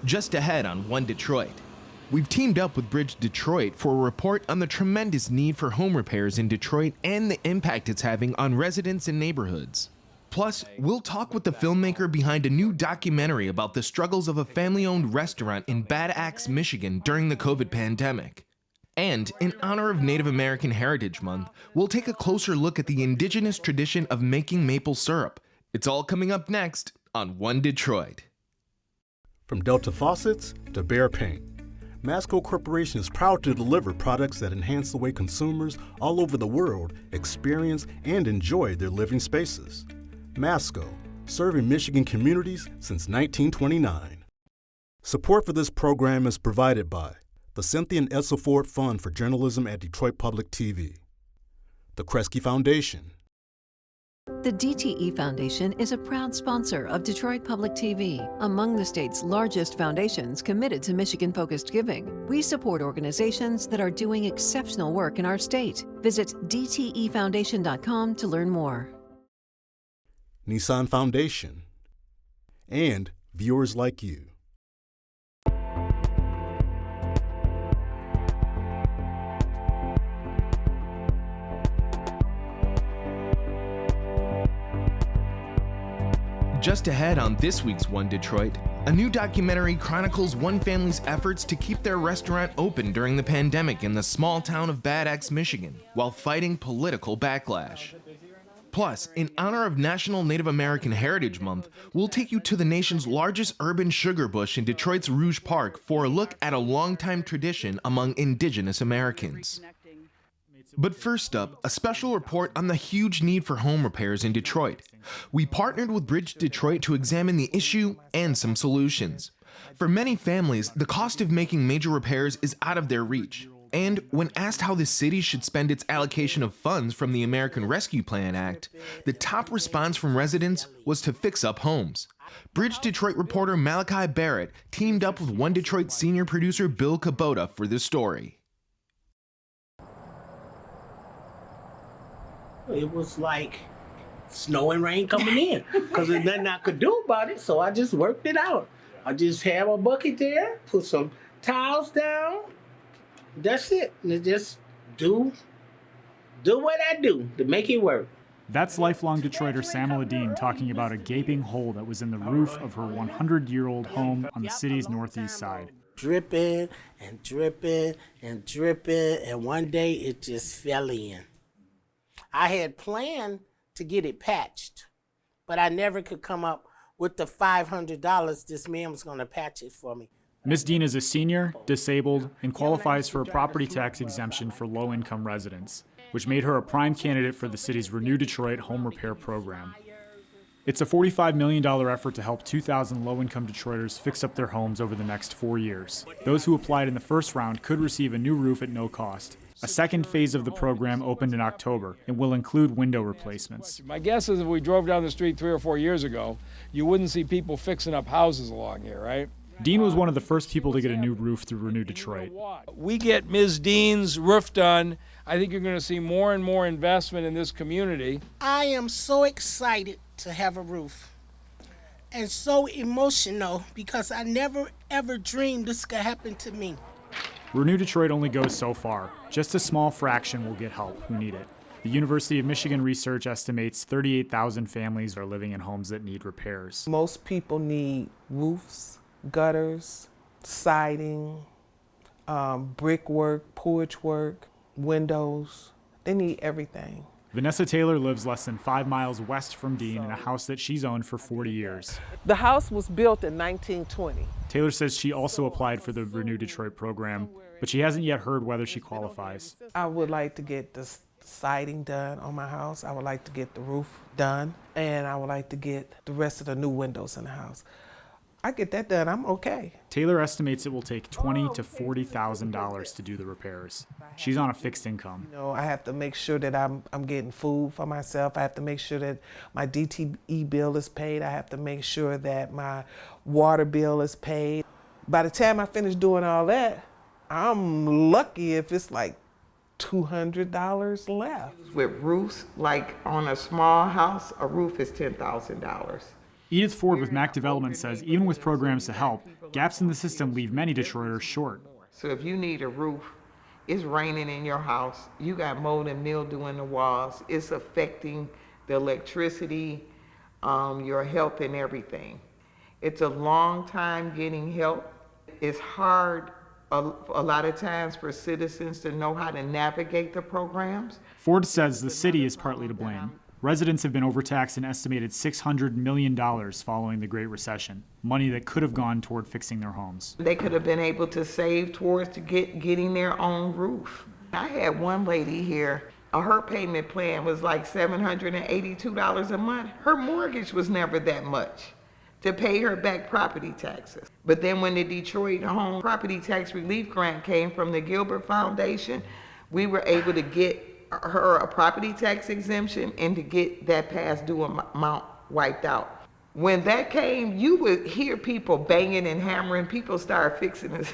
Just ahead on One Detroit. We've teamed up with BridgeDetroit for a report on the tremendous need for home repairs in Detroit and the impact it's having on residents and neighborhoods. Plus, we'll talk with the filmmaker behind a new documentary about the struggles of a family-owned restaurant in Bad Axe, Michigan during the COVID pandemic. And in honor of Native American Heritage Month, we'll take a closer look at the indigenous tradition of making maple syrup. It's all coming up next on One Detroit. From Delta faucets to Behr paint, Masco Corporation is proud to deliver products that enhance the way consumers all over the world experience and enjoy their living spaces. Masco, serving Michigan communities since 1929. Support for this program is provided by the Cynthia and Edsel Ford Fund for Journalism at Detroit Public TV, the Kresge Foundation. The DTE Foundation is a proud sponsor of Detroit Public TV, among the state's largest foundations committed to Michigan-focused giving. We support organizations that are doing exceptional work in our state. Visit dtefoundation.com to learn more. Nissan Foundation, and viewers like you. Just ahead on this week's One Detroit, a new documentary chronicles one family's efforts to keep their restaurant open during the pandemic in the small town of Bad Axe, Michigan, while fighting political backlash. Plus, in honor of National Native American Heritage Month, we'll take you to the nation's largest urban sugar bush in Detroit's Rouge Park for a look at a longtime tradition among Indigenous Americans. But first up, a special report on the huge need for home repairs in Detroit. We partnered with BridgeDetroit to examine the issue and some solutions. For many families, the cost of making major repairs is out of their reach. And when asked how the city should spend its allocation of funds from the American Rescue Plan Act, the top response from residents was to fix up homes. BridgeDetroit reporter Malachi Barrett teamed up with One Detroit senior producer Bill Kubota for this story. It was like snow and rain coming in because there's nothing I could do about it, so I just worked it out. I just have a bucket there, put some tiles down. That's it. And just do what I do to make it work. That's lifelong Detroiter Samala Dean talking about a gaping hole that was in the roof of her 100-year-old home on the city's northeast side. Dripping and dripping and dripping, and one day it just fell in. I had planned to get it patched, but I never could come up with the $500 this man was going to patch it for me. Ms. Dean is a senior, disabled, and qualifies for a property tax exemption for low-income residents, which made her a prime candidate for the city's Renew Detroit home repair program. It's a $45 million effort to help 2,000 low-income Detroiters fix up their homes over the next 4 years. Those who applied in the first round could receive a new roof at no cost. A second phase of the program opened in October and will include window replacements. My guess is if we drove down the street 3 or 4 years ago, you wouldn't see people fixing up houses along here, right? Dean was one of the first people to get a new roof through Renew Detroit. We get Ms. Dean's roof done. I think you're going to see more and more investment in this community. I am so excited to have a roof and so emotional because I never ever dreamed this could happen to me. Renew Detroit only goes so far. Just a small fraction will get help who need it. The University of Michigan research estimates 38,000 families are living in homes that need repairs. Most people need roofs, gutters, siding, brickwork, porch work, windows. They need everything. Vanessa Taylor lives less than 5 miles west from Dean in a house that she's owned for 40 years. The house was built in 1920. Taylor says she also applied for the Renew Detroit program, but she hasn't yet heard whether she qualifies. I would like to get the siding done on my house. I would like to get the roof done, and I would like to get the rest of the new windows in the house. I get that done, I'm okay. Taylor estimates it will take $20,000 to $40,000 to do the repairs. She's on a fixed income. You know, I have to make sure that I'm getting food for myself. I have to make sure that my DTE bill is paid. I have to make sure that my water bill is paid. By the time I finish doing all that, I'm lucky if it's like $200 left. With roofs, like on a small house, a roof is $10,000. Edith Ford with Mac Development says even with programs to help, gaps in the system leave many Detroiters short. So if you need a roof, it's raining in your house, you got mold and mildew in the walls, it's affecting the electricity, your health and everything. It's a long time getting help. It's hard a lot of times for citizens to know how to navigate the programs. Ford says the city is partly to blame. Residents have been overtaxed an estimated $600 million following the Great Recession, money that could have gone toward fixing their homes. They could have been able to save towards getting their own roof. I had one lady here, her payment plan was like $782 a month. Her mortgage was never that much to pay her back property taxes. But then when the Detroit Home Property Tax Relief Grant came from the Gilbert Foundation, we were able to get her a property tax exemption and to get that past due amount wiped out. When that came, you would hear people banging and hammering. People started fixing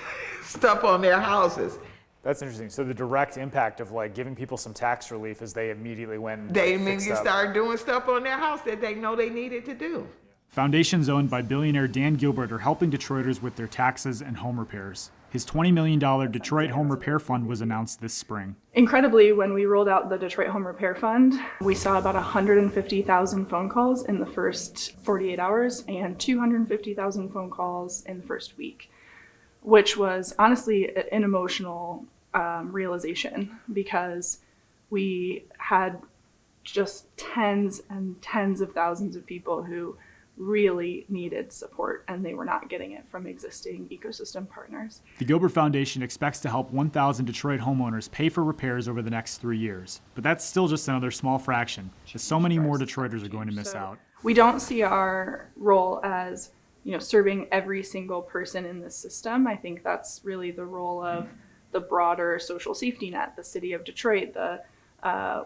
stuff on their houses. That's interesting. So the direct impact of like giving people some tax relief is they immediately went and they immediately started doing stuff on their house that they know they needed to do. Foundations owned by billionaire Dan Gilbert are helping Detroiters with their taxes and home repairs. His $20 million Detroit Home Repair Fund was announced this spring. Incredibly, when we rolled out the Detroit Home Repair Fund, we saw about 150,000 phone calls in the first 48 hours and 250,000 phone calls in the first week, which was honestly an emotional realization because we had just tens and tens of thousands of people who really needed support, and they were not getting it from existing ecosystem partners. The Gilbert Foundation expects to help 1,000 Detroit homeowners pay for repairs over the next 3 years. But that's still just another small fraction, as so many more Detroiters are going to miss out. We don't see our role as, serving every single person in this system. I think that's really the role of the broader social safety net, the city of Detroit, the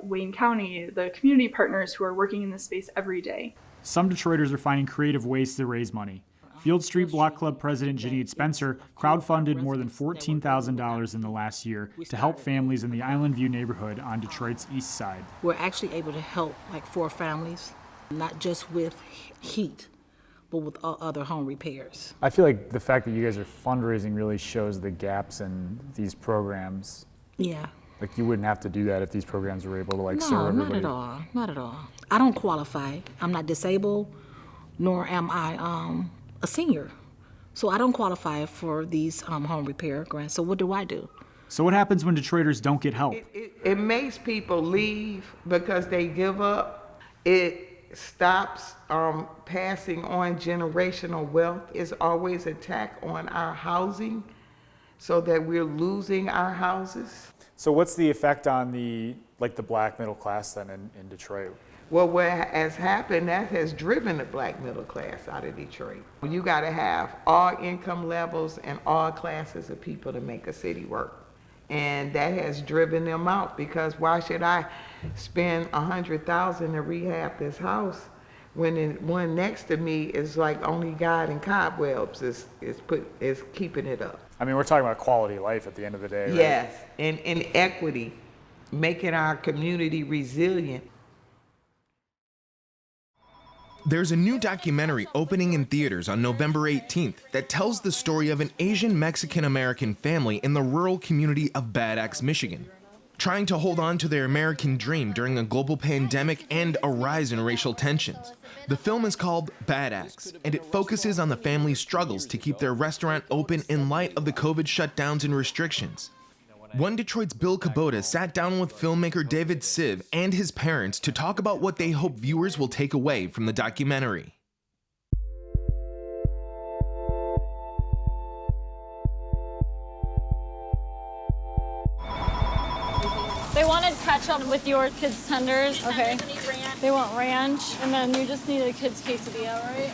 Wayne County, the community partners who are working in this space every day. Some Detroiters are finding creative ways to raise money. Field Street Block Club President Janice Spencer crowdfunded more than $14,000 in the last year to help families in the Island View neighborhood on Detroit's east side. We're actually able to help like 4 families, not just with heat, but with other home repairs. I feel like the fact that you guys are fundraising really shows the gaps in these programs. Yeah. Like you wouldn't have to do that if these programs were able to serve everybody. No, not at all, not at all. I don't qualify. I'm not disabled, nor am I a senior. So I don't qualify for these home repair grants. So what do I do? So what happens when Detroiters don't get help? It makes people leave because they give up. It stops passing on generational wealth. It's always an attack on our housing so that we're losing our houses. So what's the effect on the black middle class then in Detroit? Well, what has happened, that has driven the black middle class out of Detroit. You got to have all income levels and all classes of people to make a city work. And that has driven them out because why should I spend $100,000 to rehab this house when the one next to me is like only God and cobwebs is keeping it up. I mean, we're talking about quality of life at the end of the day, right? Yes, and equity, making our community resilient. There's a new documentary opening in theaters on November 18th that tells the story of an Asian Mexican-American family in the rural community of Bad Axe, Michigan, trying to hold on to their American dream during a global pandemic and a rise in racial tensions. The film is called Bad Axe, and it focuses on the family's struggles to keep their restaurant open in light of the COVID shutdowns and restrictions. One Detroit's Bill Kubota sat down with filmmaker David Siev and his parents to talk about what they hope viewers will take away from the documentary. They wanted ketchup with your kids' tenders. Okay. They want ranch, and then you just need a kids' quesadilla, right?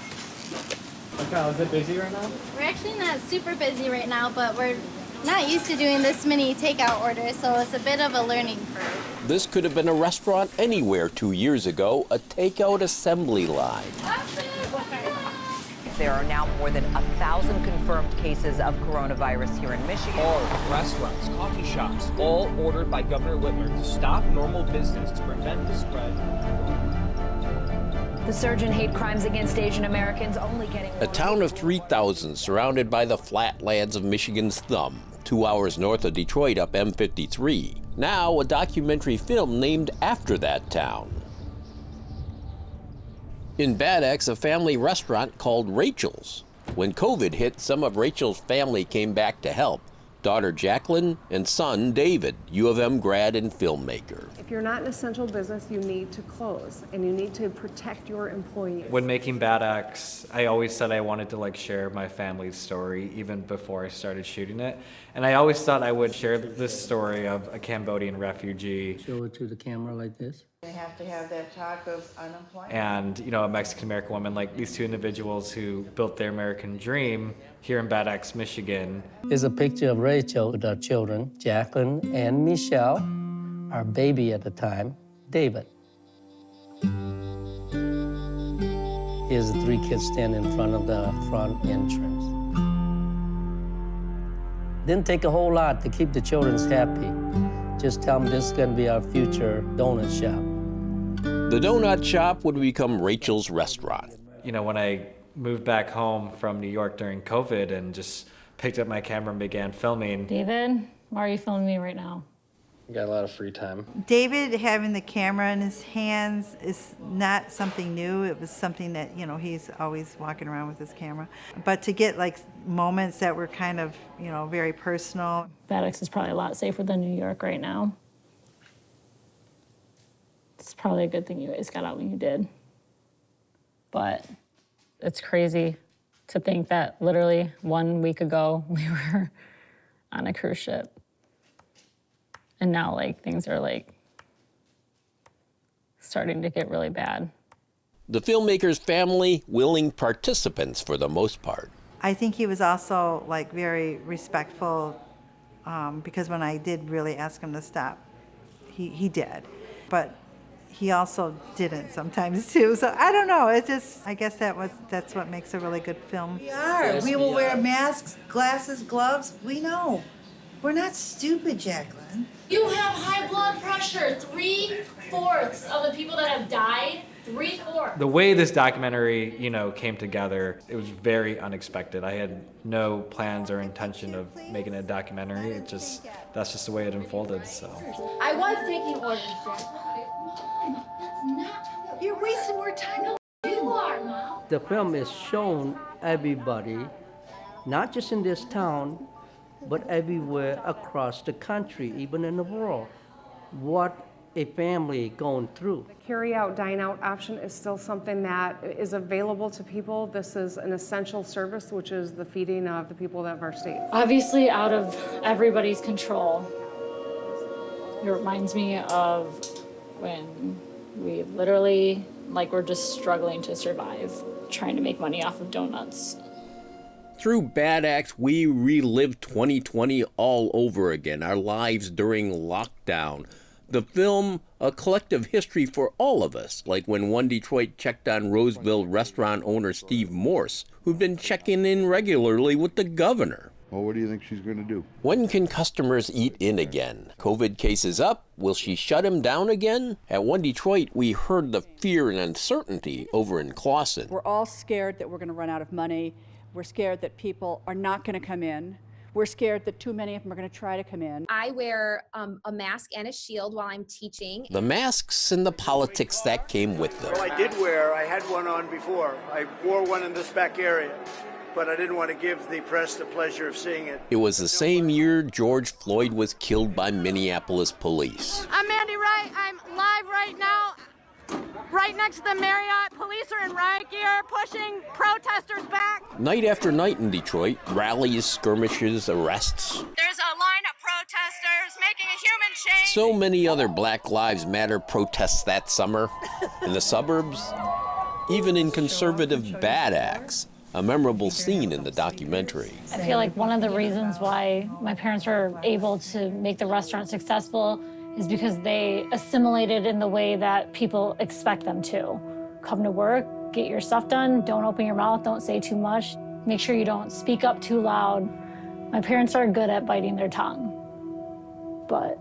Okay, is it busy right now? We're actually not super busy right now, but we're not used to doing this many takeout orders, so it's a bit of a learning curve. This could have been a restaurant anywhere 2 years ago, a takeout assembly line. There are now more than 1,000 confirmed cases of coronavirus here in Michigan. Bars, restaurants, coffee shops, all ordered by Governor Whitmer to stop normal business to prevent the spread. The surge in hate crimes against Asian Americans only getting A town of 3,000 surrounded by the flatlands of Michigan's thumb, 2 hours north of Detroit up M53. Now a documentary film named after that town. In Bad Axe, a family restaurant called Rachel's. When COVID hit, some of Rachel's family came back to help. Daughter Jacqueline and son David, U of M grad and filmmaker. If you're not an essential business, you need to close and you need to protect your employees. When making Bad Axe, I always said I wanted to share my family's story even before I started shooting it. And I always thought I would share this story of a Cambodian refugee. Show it to the camera like this. They have to have that talk of unemployment. And, a Mexican-American woman, like these two individuals who built their American dream here in Bad Axe, Michigan. Here's a picture of Rachel with our children, Jacqueline and Michelle, our baby at the time, David. Here's the three kids standing in front of the front entrance. Didn't take a whole lot to keep the children happy. Just tell them this is gonna be our future donut shop. The donut shop would become Rachel's restaurant. When I moved back home from New York during COVID and just picked up my camera and began filming. David, why are you filming me right now? I got a lot of free time. David having the camera in his hands is not something new. It was something that, he's always walking around with his camera. But to get moments that were kind of, very personal. Bad Axe is probably a lot safer than New York right now. It's probably a good thing you guys got out when you did. But it's crazy to think that literally 1 week ago we were on a cruise ship. And now things are starting to get really bad. The filmmaker's family, willing participants for the most part. I think he was also very respectful because when I did really ask him to stop, he did. But he also didn't sometimes too. So I don't know. I guess that's what makes a really good film. We are. Yes, we will wear masks, glasses, gloves. We know. We're not stupid, Jacqueline. You have high blood pressure. 3/4 of the people that have died, 3/4. The way this documentary, came together, it was very unexpected. I had no plans or intention of making a documentary. That's just the way it unfolded, so. I was taking orders, Jack. Mom, that's not. You're wasting more time. No, you are, Mom. The film is shown everybody, not just in this town, but everywhere across the country, even in the world, what a family going through. The carry-out, dine-out option is still something that is available to people. This is an essential service, which is the feeding of the people of our state. Obviously out of everybody's control. It reminds me of when we literally, we're just struggling to survive, trying to make money off of donuts. Through Bad Axe, we relived 2020 all over again, our lives during lockdown. The film, a collective history for all of us, like when One Detroit checked on Roseville restaurant owner Steve Morse, who'd been checking in regularly with the governor. Well, what do you think she's going to do? When can customers eat in again? COVID cases up? Will she shut him down again? At One Detroit, we heard the fear and uncertainty over in Clawson. We're all scared that we're going to run out of money. We're scared that people are not going to come in. We're scared that too many of them are going to try to come in. I wear a mask and a shield while I'm teaching. The masks and the politics that came with them. Well, I had one on before. I wore one in this back area, but I didn't want to give the press the pleasure of seeing it. It was the same year George Floyd was killed by Minneapolis police. I'm Mandy Wright. I'm live right now. Right next to the Marriott, police are in riot gear, pushing protesters back. Night after night in Detroit, rallies, skirmishes, arrests. There's a line of protesters making a human change. So many other Black Lives Matter protests that summer. In the suburbs, even in conservative Bad Axe, a memorable scene in the documentary. I feel like one of the reasons why my parents were able to make the restaurant successful is because they assimilated in the way that people expect them to. Come to work, get your stuff done, don't open your mouth, don't say too much, make sure you don't speak up too loud. My parents are good at biting their tongue, but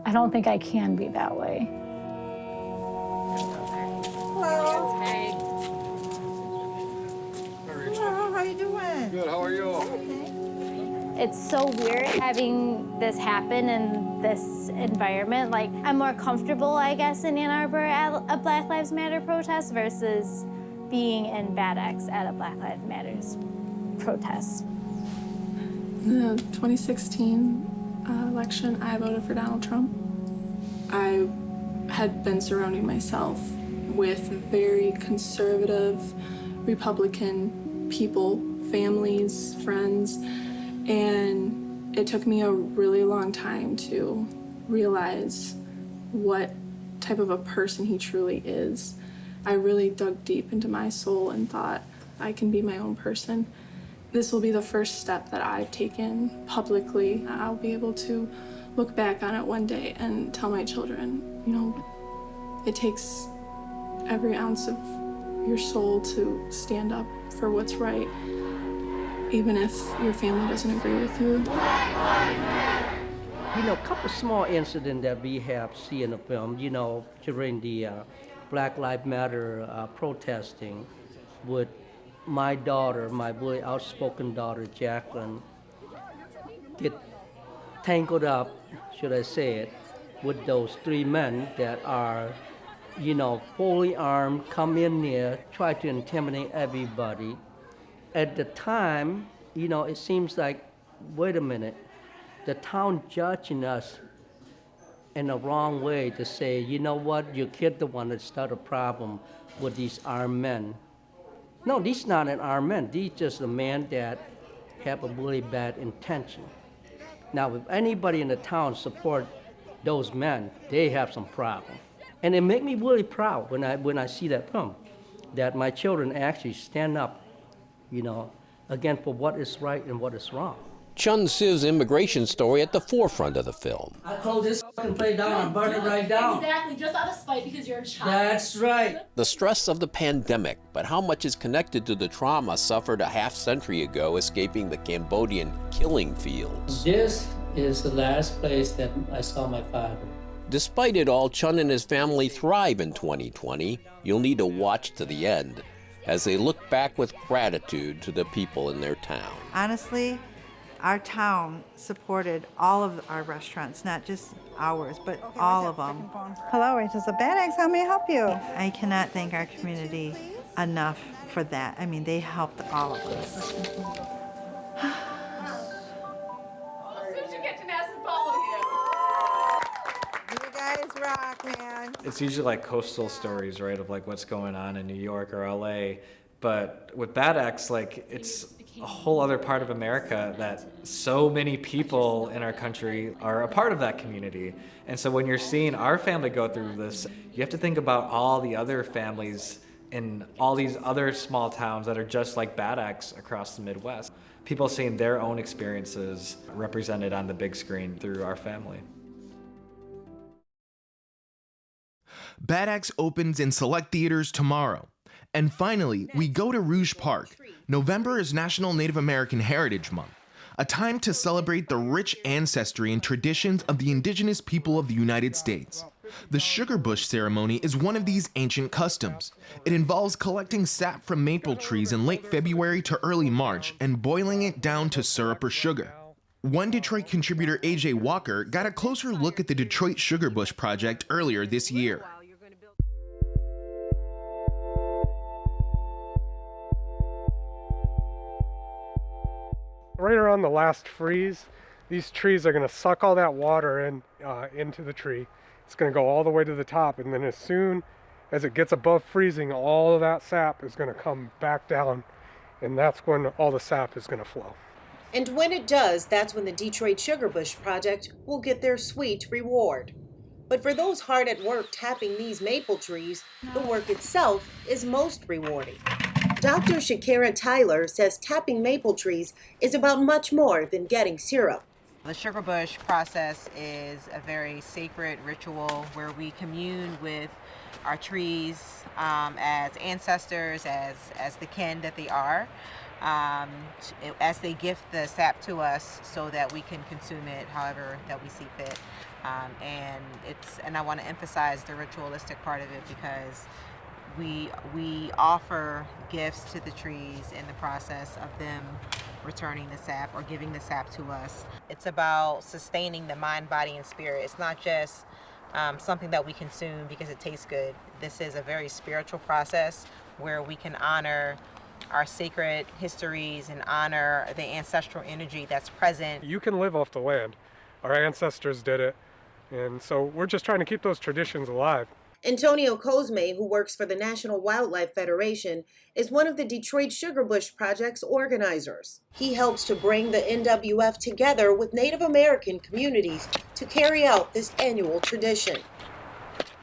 I don't think I can be that way. Hello. Good, how are you? It's so weird having this happen in this environment. Like, I'm more comfortable, I guess, in Ann Arbor at a Black Lives Matter protest versus being in Bad Axe at a Black Lives Matter protest. In the 2016 election, I voted for Donald Trump. I had been surrounding myself with very conservative Republican people, families, friends, and it took me a really long time to realize what type of a person he truly is. I really dug deep into my soul and thought, I can be my own person. This will be the first step that I've taken publicly. I'll be able to look back on it one day and tell my children, you know, it takes every ounce of your soul to stand up for what's right, even if your family doesn't agree with you. You know, a couple small incidents that we have seen in the film, you know, during the Black Lives Matter protesting with my daughter, my really outspoken daughter, Jacqueline, get tangled up, should I say it, with those three men that are, you know, fully armed, come in there, try to intimidate everybody. At the time, you know, it seems like, wait a minute, the town judging us in the wrong way to say, you know what, your kid the one that started a problem with these armed men. No, these not an armed man. These just a man that have a really bad intention. Now, if anybody in the town support those men, they have some problem. And it make me really proud when I see that film, that my children actually stand up, you know, again for what is right and what is wrong. Chun Siev's immigration story at the forefront of the film. I close this fucking plate down and burn it right down. Exactly, just out of spite because you're a child. That's right. The stress of the pandemic, but how much is connected to the trauma suffered a half-century ago escaping the Cambodian killing fields? This is the last place that I saw my father. Despite it all, Chun and his family thrive in 2020. You'll need to watch to the end as they look back with gratitude to the people in their town. Honestly, our town supported all of our restaurants, not just ours, but all of them. Hello, it is a Bad Axe. How may I help you? I cannot thank our community enough for that. I mean, they helped all of us. You guys rock, man. It's usually like coastal stories, right, of like what's going on in New York or LA. But with Bad Axe, like it's a whole other part of America that so many people in our country are a part of that community. And so when you're seeing our family go through this, you have to think about all the other families in all these other small towns that are just like Bad Axe across the Midwest. People seeing their own experiences represented on the big screen through our family. Bad Axe opens in select theaters tomorrow. And finally, we go to Rouge Park. November is National Native American Heritage Month, a time to celebrate the rich ancestry and traditions of the Indigenous people of the United States. The Sugarbush ceremony is one of these ancient customs. It involves collecting sap from maple trees in late February to early March and boiling it down to syrup or sugar. One Detroit contributor, AJ Walker, got a closer look at the Detroit Sugarbush Project earlier this year. Right around the last freeze, these trees are going to suck all that water into the tree. It's going to go all the way to the top, and then as soon as it gets above freezing, all of that sap is going to come back down, and that's when all the sap is going to flow. And when it does, that's when the Detroit Sugarbush Project will get their sweet reward. But for those hard at work tapping these maple trees, the work itself is most rewarding. Dr. Shakira Tyler says tapping maple trees is about much more than getting syrup. The Sugarbush process is a very sacred ritual where we commune with our trees as ancestors, as the kin that they are, as they gift the sap to us so that we can consume it however that we see fit. And I want to emphasize the ritualistic part of it because we offer gifts to the trees in the process of them returning the sap or giving the sap to us. It's about sustaining the mind, body, and spirit. It's not just something that we consume because it tastes good. This is a very spiritual process where we can honor our sacred histories and honor the ancestral energy that's present. You can live off the land. Our ancestors did it. And so we're just trying to keep those traditions alive. Antonio Cosme, who works for the National Wildlife Federation, is one of the Detroit Sugarbush Project's organizers. He helps to bring the NWF together with Native American communities to carry out this annual tradition.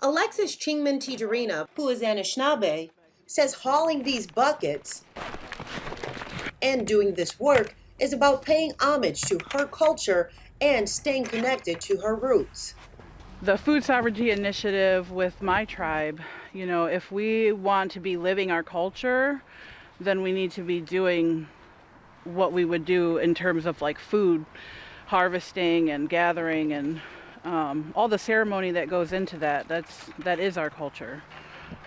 Alexis Chingman Tijerina, who is Anishinaabe, says hauling these buckets and doing this work is about paying homage to her culture and staying connected to her roots. The food sovereignty initiative with my tribe, you know, if we want to be living our culture, then we need to be doing what we would do in terms of like food harvesting and gathering and all the ceremony that goes into that. That is our culture.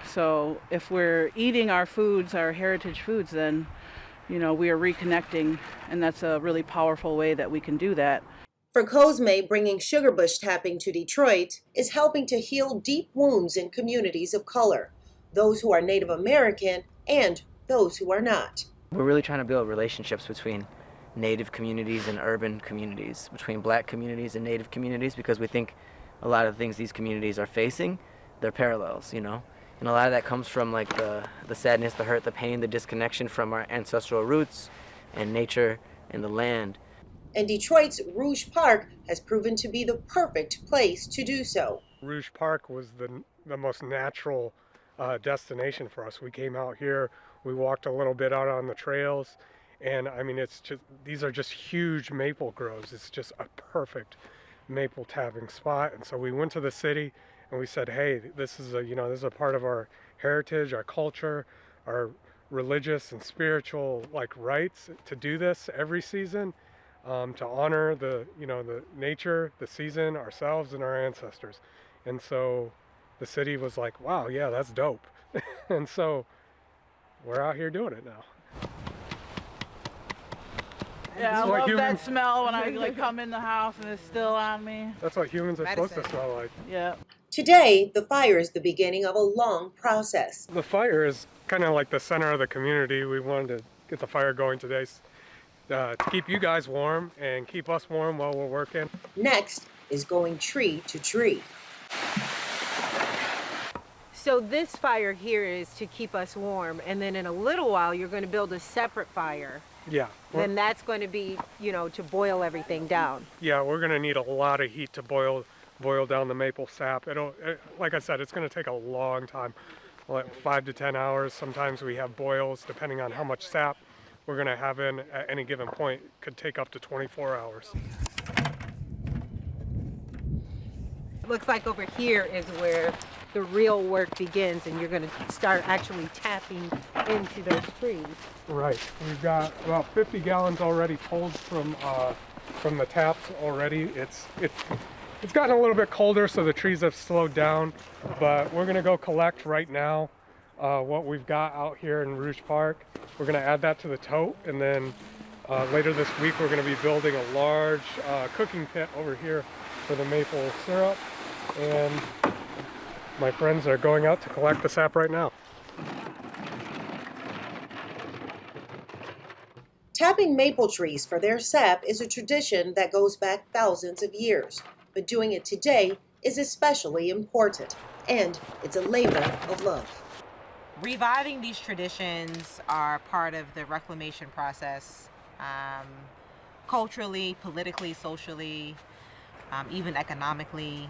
So if we're eating our foods, our heritage foods, then, you know, we are reconnecting, and that's a really powerful way that we can do that. For Cosme, bringing sugarbush tapping to Detroit is helping to heal deep wounds in communities of color, those who are Native American and those who are not. We're really trying to build relationships between Native communities and urban communities, between Black communities and Native communities, because we think a lot of the things these communities are facing, they're parallels, you know? And a lot of that comes from like the sadness, the hurt, the pain, the disconnection from our ancestral roots and nature and the land. And Detroit's Rouge Park has proven to be the perfect place to do so. Rouge Park was the most natural destination for us. We came out here, we walked a little bit out on the trails, and I mean, these are just huge maple groves. It's just a perfect maple tapping spot. And so we went to the city and we said, hey, this is a part of our heritage, our culture, our religious and spiritual like rights to do this every season. To honor the nature, the season, ourselves, and our ancestors. And so the city was like, wow, yeah, that's dope. And so we're out here doing it now. Yeah, I love that smell when I like come in the house and it's still on me. That's what humans are supposed to smell like. Yeah. Today, the fire is the beginning of a long process. The fire is kind of like the center of the community. We wanted to get the fire going today. To keep you guys warm and keep us warm while we're working. Next is going tree to tree. So this fire here is to keep us warm, and then in a little while you're going to build a separate fire. Yeah. Then that's going to be, to boil everything down. Yeah, we're going to need a lot of heat to boil down the maple sap. Like I said, it's going to take a long time, like 5 to 10 hours. Sometimes we have boils depending on how much sap we're going to have in at any given point. It could take up to 24 hours. It looks like over here is where the real work begins, and you're going to start actually tapping into those trees. Right. We've got about 50 gallons already pulled from the taps already. It's gotten a little bit colder, so the trees have slowed down, but we're going to go collect right now what we've got out here in Rouge Park. We're going to add that to the tote, and then later this week we're going to be building a large cooking pit over here for the maple syrup, and my friends are going out to collect the sap right now. Tapping maple trees for their sap is a tradition that goes back thousands of years, but doing it today is especially important, and it's a labor of love. Reviving these traditions are part of the reclamation process, culturally, politically, socially, even economically,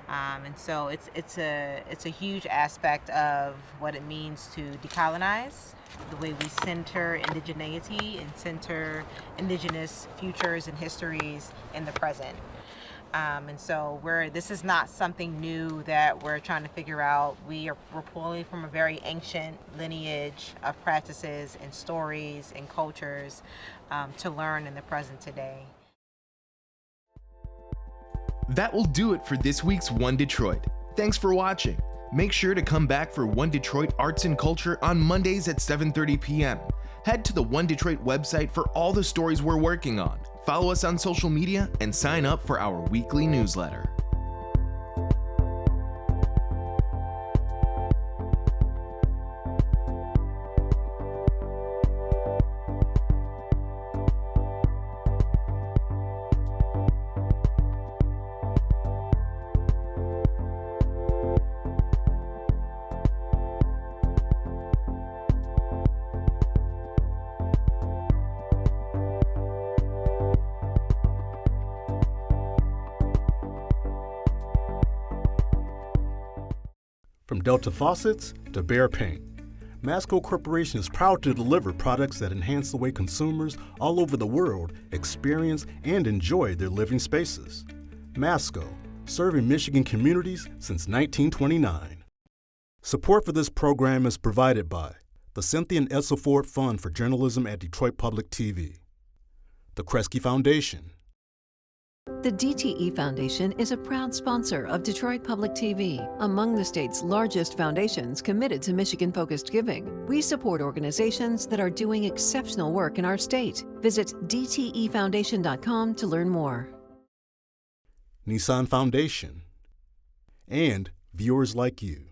and so it's a huge aspect of what it means to decolonize, the way we center indigeneity and center indigenous futures and histories in the present. And so this is not something new that we're trying to figure out. We're pulling from a very ancient lineage of practices and stories and cultures to learn in the present today. That will do it for this week's One Detroit. Thanks for watching. Make sure to come back for One Detroit Arts and Culture on Mondays at 7:30 p.m. Head to the One Detroit website for all the stories we're working on. Follow us on social media and sign up for our weekly newsletter. From Delta faucets to Behr paint, Masco Corporation is proud to deliver products that enhance the way consumers all over the world experience and enjoy their living spaces. Masco, serving Michigan communities since 1929. Support for this program is provided by the Cynthia and Edsel Ford Fund for Journalism at Detroit Public TV, the Kresge Foundation. The DTE Foundation is a proud sponsor of Detroit Public TV, among the state's largest foundations committed to Michigan-focused giving. We support organizations that are doing exceptional work in our state. Visit dtefoundation.com to learn more. Nissan Foundation, and viewers like you.